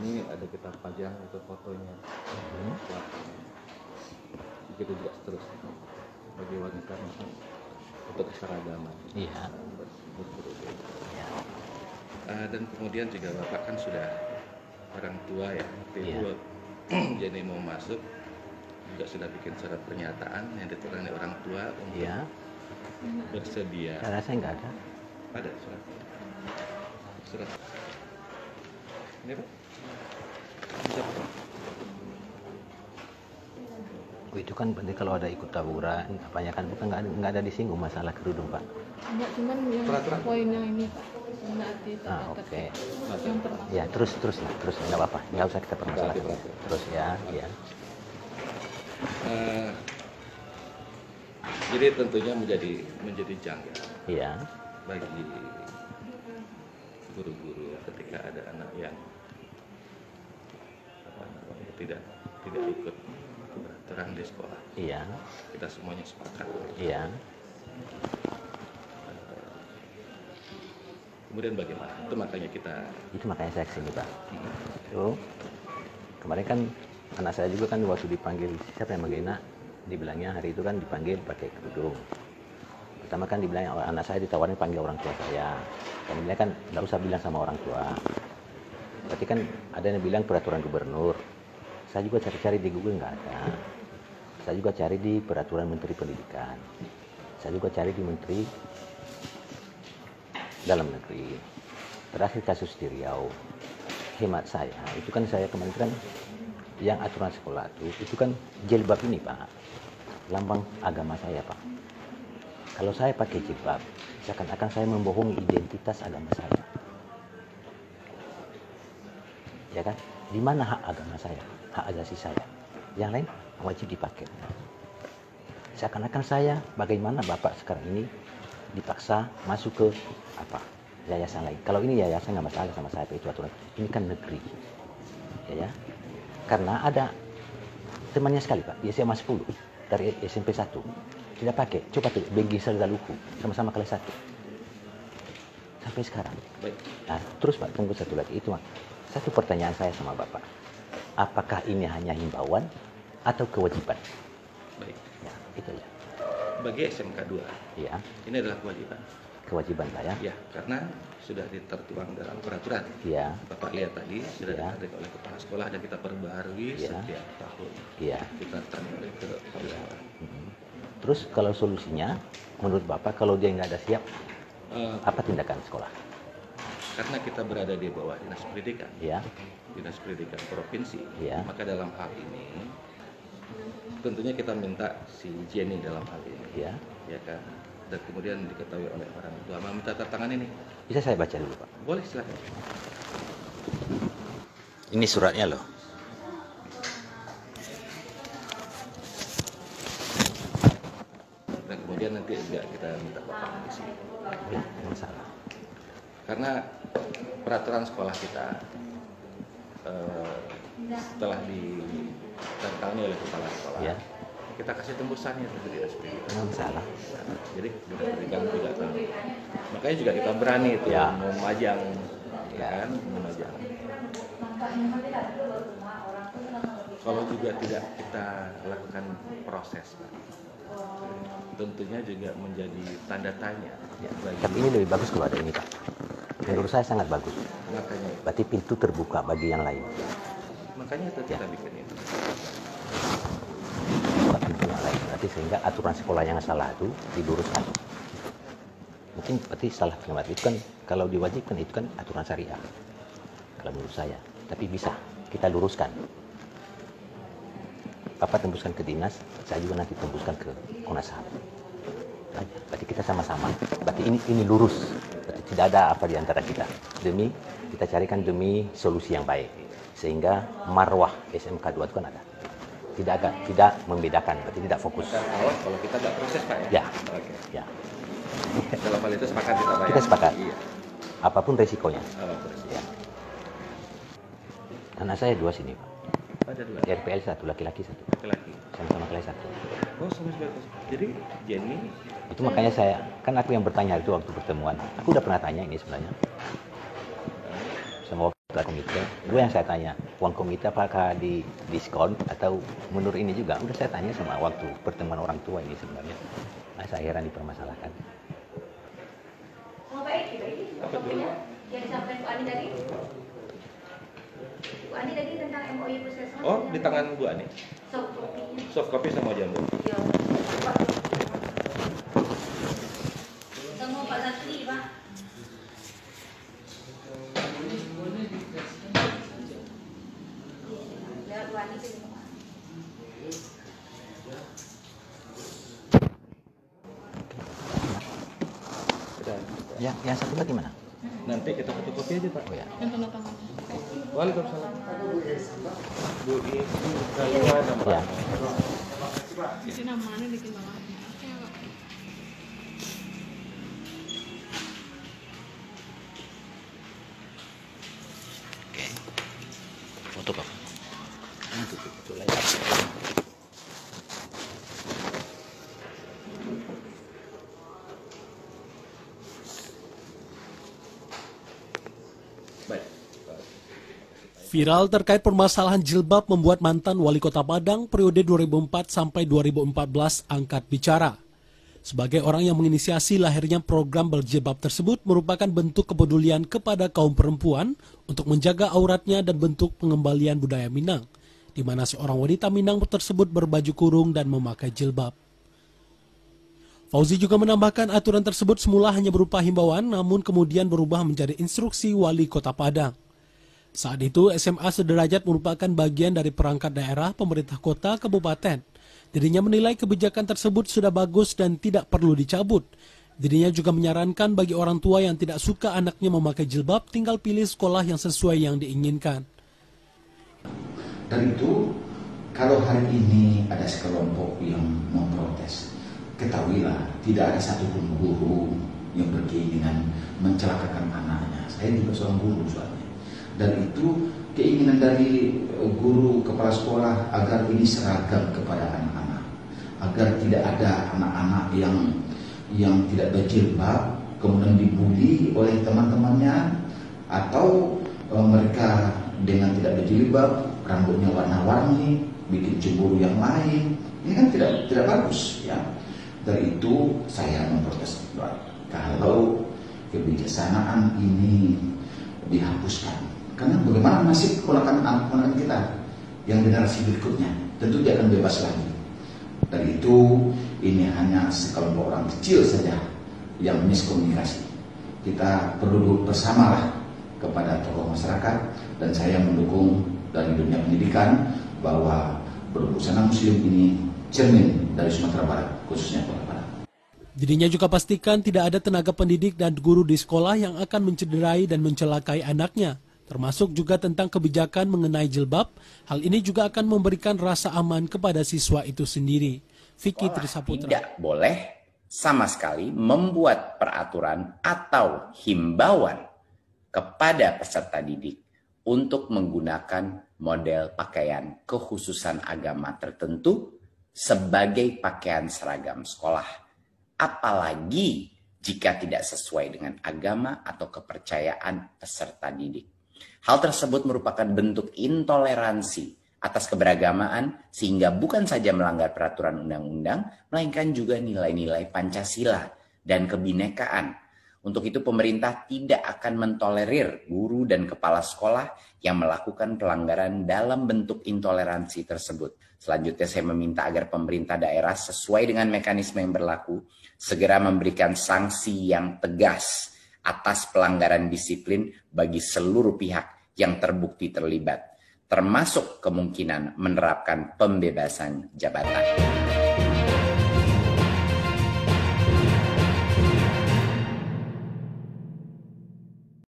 ini ada kita pajang itu fotonya. Begitu juga seterusnya bagi wanita untuk keseragaman. Iya. Ya. Dan kemudian juga Bapak kan sudah orang tua ya, waktu itu Jenny mau masuk juga sudah bikin surat pernyataan yang diterangkan oleh orang tua untuk bersedia. Saya rasa nggak ada. Ada surat. Ini Pak. Bisa Pak. Oh, itu kan berarti kalau ada ikut tawuran, apanya kan bukan nggak ada disinggung masalah kerudung Pak. Enggak, cuman yang poin yang ini Pak. Oke. Yang termasuk. Ya terus nggak apa-apa, nggak usah kita permasalahkan. Terus ya. Jadi tentunya menjadi janggal. Iya. Bagi guru-guru ketika ada anak yang tidak ikut beraturan di sekolah. Iya. Kita semuanya sepakat. Iya. Kemudian bagaimana? Itu makanya saya kesini Pak. Tuh kemarin kan anak saya juga kan waktu dipanggil siapa yang manggil dibilangnya hari itu kan dipanggil pakai kerudung. Pertama kan dibilang anak saya ditawarin panggil orang tua saya. Dan dibilang kan nggak usah bilang sama orang tua. Berarti kan ada yang bilang peraturan gubernur. Saya juga cari-cari di Google nggak ada. Saya juga cari di peraturan Menteri Pendidikan. Saya juga cari di Menteri Dalam Negeri. Terakhir kasus di Riau. Hemat saya, itu kan saya kemarin kan yang aturan sekolah itu kan jilbab ini Pak. Lambang agama saya Pak. Kalau saya pakai jilbab, seakan-akan saya membohongi identitas agama saya. Ya kan? Di mana hak agama saya? Hak asasi saya. Yang lain wajib dipakai. Seakan-akan saya bagaimana Bapak sekarang ini dipaksa masuk ke yayasan lain. Kalau ini yayasan nggak masalah sama saya itu aturan. Ini kan negeri. Ya. Karena ada temannya sekali Pak, di SMA 10 dari SMP 1 tidak pakai. Coba tuh Begi Sergaluku sama-sama kelas 1 sampai sekarang. Baik. Nah, terus Pak tunggu satu lagi itu Pak. Satu pertanyaan saya sama Bapak. Apakah ini hanya himbauan atau kewajiban? Baik. Ya, itu ya. Bagi SMK 2. Iya. Ini adalah kewajiban. Kewajiban Pak ya. Ya, karena sudah tertuang dalam peraturan. Iya. Bapak lihat tadi sudah ditarik oleh kepala sekolah dan kita perbaharui setiap tahun. Iya. Kita tarik ke kepala sekolah. Terus kalau solusinya, menurut Bapak kalau dia nggak ada siap, apa tindakan sekolah? Karena kita berada di bawah dinas pendidikan, dinas pendidikan provinsi, maka dalam hal ini tentunya kita minta si Jenny dalam hal ini, ya kan, dan kemudian diketahui oleh orang tua. Mau minta tangan ini? Bisa saya baca dulu Pak? Boleh, silakan. Ini suratnya loh. Dan kemudian nanti juga kita minta Bapak di sini. Ya, masalah. Karena peraturan sekolah kita setelah ditantangani oleh kepala sekolah, kita kasih tembusannya ke dinas pendidikan. Nggak masalah. Jadi dinas pendidikan juga tahu. Makanya juga kita berani itu memajang, kan, memajang. Kalau juga tidak kita lakukan proses, tentunya juga menjadi tanda tanya. Tapi ini lebih bagus kalau ada ini Pak. Menurut saya sangat bagus. Makanya. Berarti pintu terbuka bagi yang lain. Makanya itu kita bikin itu. Pintu yang lain. Berarti sehingga aturan sekolah yang salah itu diluruskan. Mungkin berarti salah pengamat itu kan kalau diwajibkan itu kan aturan syariah. Kalau menurut saya. Tapi bisa kita luruskan. Bapak tembuskan ke dinas, saya juga nanti tembuskan ke Komnas HAM. Berarti kita sama-sama. Berarti ini lurus. Berarti tidak ada apa di antara kita. Kita carikan demi solusi yang baik. Sehingga marwah SMK 2 itu kan ada. Tidak membedakan, berarti tidak fokus. Awas kalau kita nggak proses Pak ya? Ya. Oke. Ya. Dalam hal itu sepakat kita Pak ya? Kita sepakat. Iya. Apapun resikonya. Apapun resikonya. Ya. Anak saya 2 sini Pak. Ada 2? RPL 1, laki-laki 1. Laki-laki. Sama-sama kelas 1. Oh, sama-sama. Jadi Jenny itu makanya kan aku yang bertanya itu waktu pertemuan. Aku udah pernah tanya ini sebenarnya. Sama komite, gue yang saya tanya, uang komite apakah di diskon atau menurut ini juga? Udah saya tanya sama waktu pertemuan orang tua ini sebenarnya. Nah, saya heran dipermasalahkan. Oh baik, kopinya yang disampaikan Bu Ani tadi. Bu Ani tadi tentang MOU Puskesmas. Oh, di tangan Bu Ani. Soft copy-nya. Soft copy sama jambu. Iya. Ketemu Pak Satri, Pak. Ya, Bu Ani sini. Yang satu lagi mana? Nanti kita fotokopi aja Pak. Oh ya. Yang tanda tangan. Waalaikumsalam. Bu ini saya nama. Ya. Di sini namanya bikin bawahnya. Oke, Pak. Oke. Foto Pak. Itu lagi. Baik. Viral terkait permasalahan jilbab membuat mantan wali kota Padang periode 2004 sampai 2014 angkat bicara. Sebagai orang yang menginisiasi lahirnya program berjilbab tersebut merupakan bentuk kepedulian kepada kaum perempuan untuk menjaga auratnya dan bentuk pengembalian budaya Minang, di mana seorang wanita Minang tersebut berbaju kurung dan memakai jilbab. Fauzi juga menambahkan aturan tersebut semula hanya berupa himbauan, namun kemudian berubah menjadi instruksi wali kota Padang. Saat itu, SMA sederajat merupakan bagian dari perangkat daerah pemerintah kota kabupaten. Dirinya menilai kebijakan tersebut sudah bagus dan tidak perlu dicabut. Dirinya juga menyarankan bagi orang tua yang tidak suka anaknya memakai jilbab, tinggal pilih sekolah yang sesuai yang diinginkan. Dan itu, kalau hari ini ada sekelompok yang memprotes, ketahuilah tidak ada satupun guru yang berkeinginan mencelakakan anaknya. Saya juga seorang guru soalnya. Dan itu keinginan dari guru kepala sekolah agar ini seragam kepada anak-anak, agar tidak ada anak-anak yang tidak berjilbab kemudian dibully oleh teman-temannya, atau mereka dengan tidak berjilbab rambutnya warna-warni bikin cemburu yang lain. Ini kan tidak bagus ya. Dari itu saya memprotes kalau kebijaksanaan ini dihapuskan. Karena bagaimana nasib keponakan kita yang generasi berikutnya, tentu dia akan bebas lagi. Dari itu ini hanya sekelompok orang kecil saja yang miskomunikasi. Kita perlu duduk bersamalah kepada tokoh masyarakat, dan saya mendukung dari dunia pendidikan bahwa berbusana muslim ini cermin dari Sumatera Barat, khususnya Kota Padang. Dirinya juga pastikan tidak ada tenaga pendidik dan guru di sekolah yang akan mencederai dan mencelakai anaknya, termasuk juga tentang kebijakan mengenai jilbab. Hal ini juga akan memberikan rasa aman kepada siswa itu sendiri. Vicky Trisaputra. Tidak boleh sama sekali membuat peraturan atau himbauan kepada peserta didik untuk menggunakan model pakaian kekhususan agama tertentu sebagai pakaian seragam sekolah, apalagi jika tidak sesuai dengan agama atau kepercayaan peserta didik. Hal tersebut merupakan bentuk intoleransi atas keberagamaan, sehingga bukan saja melanggar peraturan undang-undang, melainkan juga nilai-nilai Pancasila dan kebinekaan. Untuk itu pemerintah tidak akan mentolerir guru dan kepala sekolah yang melakukan pelanggaran dalam bentuk intoleransi tersebut. Selanjutnya saya meminta agar pemerintah daerah sesuai dengan mekanisme yang berlaku, segera memberikan sanksi yang tegas atas pelanggaran disiplin bagi seluruh pihak yang terbukti terlibat, termasuk kemungkinan menerapkan pembebasan jabatan.